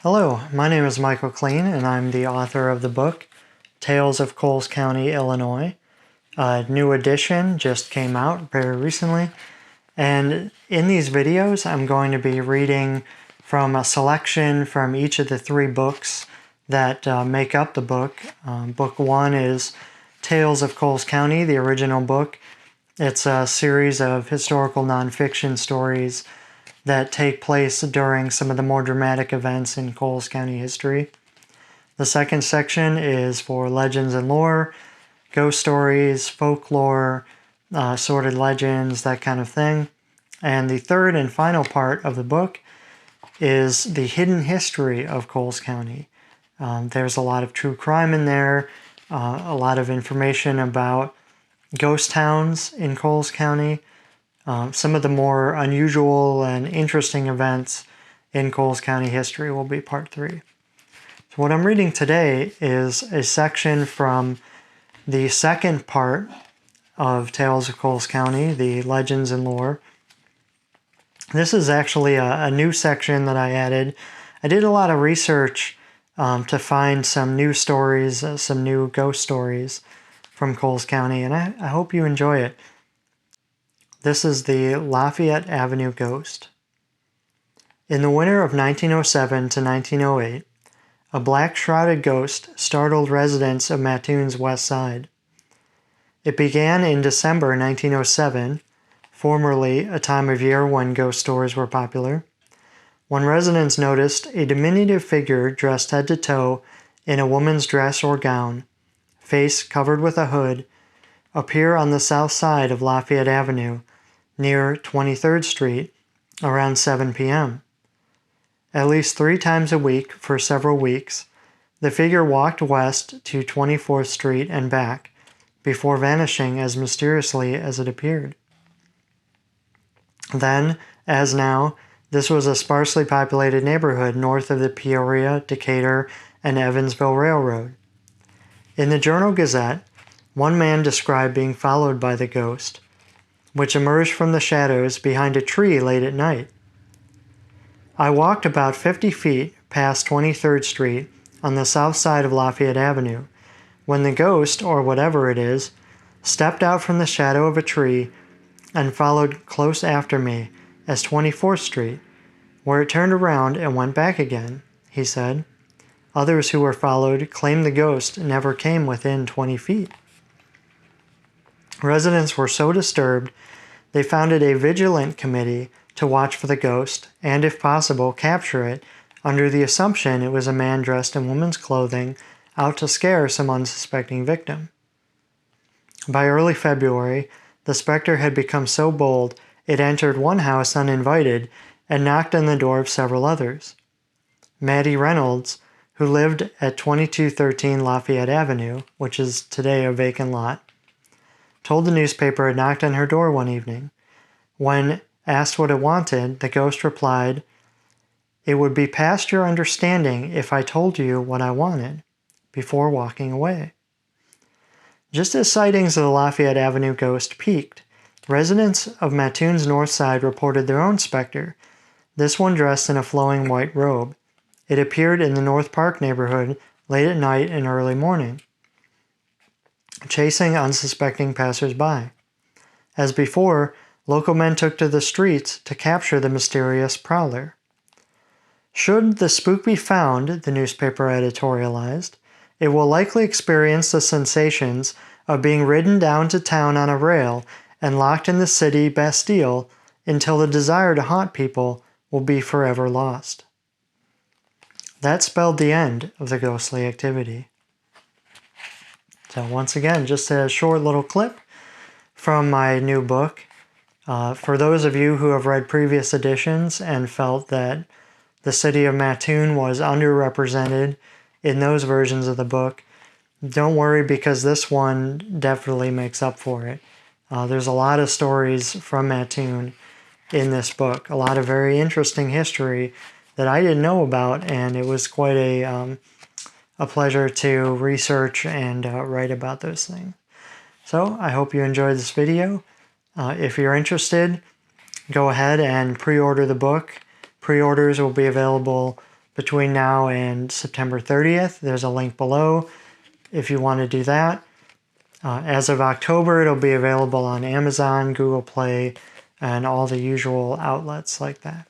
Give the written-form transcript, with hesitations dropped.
Hello, my name is Michael Kleen, and I'm the author of the book Tales of Coles County, Illinois. A new edition just came out very recently, and in these videos I'm going to be reading from a selection from each of the three books that make up the book. Book one is Tales of Coles County, the original book. It's a series of historical nonfiction stories that take place during some of the more dramatic events in Coles County history. The second section is for legends and lore, ghost stories, folklore, sordid legends, that kind of thing. And the third and final part of the book is the hidden history of Coles County. There's a lot of true crime in there, a lot of information about ghost towns in Coles County, some of the more unusual and interesting events in Coles County history will be part 3. So what I'm reading today is a section from the second part of Tales of Coles County, the Legends and Lore. This is actually a new section that I added. I did a lot of research to find some new stories, some new ghost stories from Coles County, and I hope you enjoy it. This is the Lafayette Avenue Ghost. In the winter of 1907 to 1908, a black-shrouded ghost startled residents of Mattoon's west side. It began in December 1907, formerly a time of year when ghost stories were popular, when residents noticed a diminutive figure dressed head to toe in a woman's dress or gown, face covered with a hood, appear on the south side of Lafayette Avenue near 23rd Street around 7 p.m. At least 3 times a week for several weeks, the figure walked west to 24th Street and back before vanishing as mysteriously as it appeared. Then, as now, this was a sparsely populated neighborhood north of the Peoria, Decatur, and Evansville Railroad. In the Journal-Gazette, one man described being followed by the ghost, which emerged from the shadows behind a tree late at night. I walked about 50 feet past 23rd Street on the south side of Lafayette Avenue, when the ghost, or whatever it is, stepped out from the shadow of a tree and followed close after me as 24th Street, where it turned around and went back again, he said. Others who were followed claimed the ghost never came within 20 feet. Residents were so disturbed, they founded a vigilant committee to watch for the ghost and, if possible, capture it under the assumption it was a man dressed in woman's clothing out to scare some unsuspecting victim. By early February, the specter had become so bold it entered one house uninvited and knocked on the door of several others. Maddie Reynolds, who lived at 2213 Lafayette Avenue, which is today a vacant lot, told the newspaper it knocked on her door one evening. When asked what it wanted, the ghost replied, "It would be past your understanding if I told you what I wanted," before walking away. Just as sightings of the Lafayette Avenue ghost peaked, residents of Mattoon's north side reported their own specter, this one dressed in a flowing white robe. It appeared in the North Park neighborhood late at night and early morning, chasing unsuspecting passers-by. As before, local men took to the streets to capture the mysterious prowler. Should the spook be found, the newspaper editorialized, it will likely experience the sensations of being ridden down to town on a rail and locked in the city Bastille until the desire to haunt people will be forever lost. That spelled the end of the ghostly activity. So once again, just a short little clip from my new book. For those of you who have read previous editions and felt that the city of Mattoon was underrepresented in those versions of the book, don't worry, because this one definitely makes up for it. There's a lot of stories from Mattoon in this book, a lot of very interesting history that I didn't know about, and it was quite a pleasure to research and write about those things. So I hope you enjoyed this video. If you're interested, go ahead and pre-order the book. Pre-orders will be available between now and September 30th. There's a link below if you want to do that. As of October, it'll be available on Amazon, Google Play, and all the usual outlets like that.